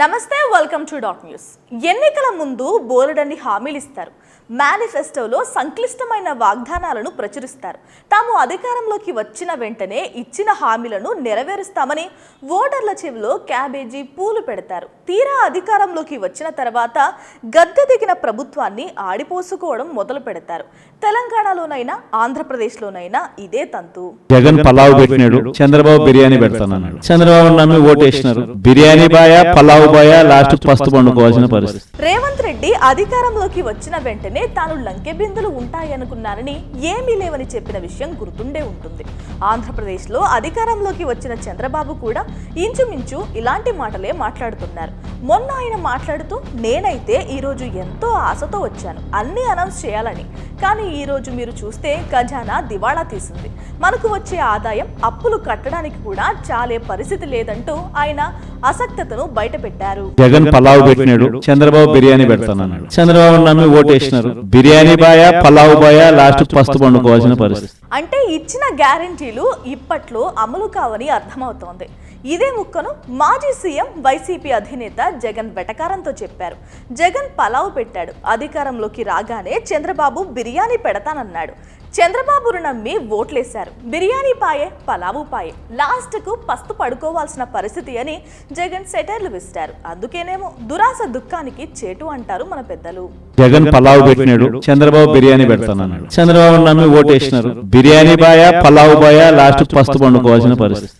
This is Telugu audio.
నమస్తే, వెల్కమ్ టు డాట్ న్యూస్. ఎన్నికల ముందు బోలెడన్ని హామీలు ఇస్తారు. మేనిఫెస్టోలో సంక్లిష్టమైన వాగ్దానాలను ప్రచురిస్తారు. తాము అధికారంలోకి వచ్చిన వెంటనే ఇచ్చిన హామీలను నెరవేరుస్తామని ఓటర్ల చెవిలో క్యాబేజీ పూలు పెడతారు. తీరా అధికారంలోకి వచ్చిన తర్వాత గద్దె దిగిన ప్రభుత్వాన్ని ఆడిపోసుకోవడం మొదలు పెడతారు. తెలంగాణలోనైనా ఆంధ్రప్రదేశ్లోనైనా ఇదే తంతు. జగన్ పలావ్ పెట్టినాడు, చంద్రబాబు బిర్యానీ పెడతానన్నాడు. చంద్రబాబు నమ్మి ఓటేసినారు. బిర్యానీ బాయ, పలావ్ బాయ, లాస్ట్ పస్తు పండుకోవాల్సిన పరిస్థితి. రేవంత్ రెడ్డి అధికారంలోకి వచ్చిన వెంటనే తాను లంకె బిందులు ఉంటాయనుకున్నారని, ఏమీ లేవని చెప్పిన విషయం గుర్తుండే ఉంటుంది. ఆంధ్రప్రదేశ్లో అధికారంలోకి వచ్చిన చంద్రబాబు కూడా ఇంచుమించు ఇలాంటి మాటలే మాట్లాడుతున్నారు. మొన్న ఆయన మాట్లాడుతూ, నేనైతే ఈరోజు ఎంతో ఆశతో వచ్చాను అన్నీ అనౌన్స్ చేయాలని, కానీ ఈరోజు మీరు చూస్తే ఖజానా దివాళా తీసింది. మనకు వచ్చే ఆదాయం అప్పులు కట్టడానికి కూడా చాలే పరిస్థితి లేదంటూ ఆయన అసక్తతను బయటపెట్టారు. జగన్ పలావ్ పెట్టినాడు, చంద్రబాబు బిర్యానీ పెడతానన్నాడు. చంద్రబాబు నమ్మి ఓటేసినారు. బిర్యానీ బాయ, పలావ్ బాయ, లాస్ట్ పస్తు పండుకోవాల్సిన పరిస్థితి. అంటే ఇచ్చిన గ్యారెంటీలు ఇప్పట్లో అమలు కావని అర్థమవుతోంది. ఇదే ముక్కను మాజీ సీఎం వైసీపీ అధినేత జగన్ వెటకారంతో చెప్పారు. జగన్ పలావ్ పెట్టాడు, అధికారంలోకి రాగానే చంద్రబాబు బిర్యానీ పెడతానన్నాడు. చంద్రబాబును నమ్మి ఓట్లేశారు. బిర్యానీ పాయే, పలావు పాయే, లాస్ట్కు పస్తు పడుకోవాల్సిన పరిస్థితి అని జగన్ సెటైర్లు విసిరారు. అందుకేనేమో దురాస దుఃఖానికి చేటు అంటారు మన పెద్దలు. జగన్ పలావ్ పెట్టినాడు, చంద్రబాబు బిర్యానీ పెడతానన్నాడు. చంద్రబాబు నమ్మి ఓటేసినారు. బిర్యానీ బాయ, పలావ్ బాయ, లాస్ట్ పస్తు పండుకోవాల్సిన పరిస్థితి.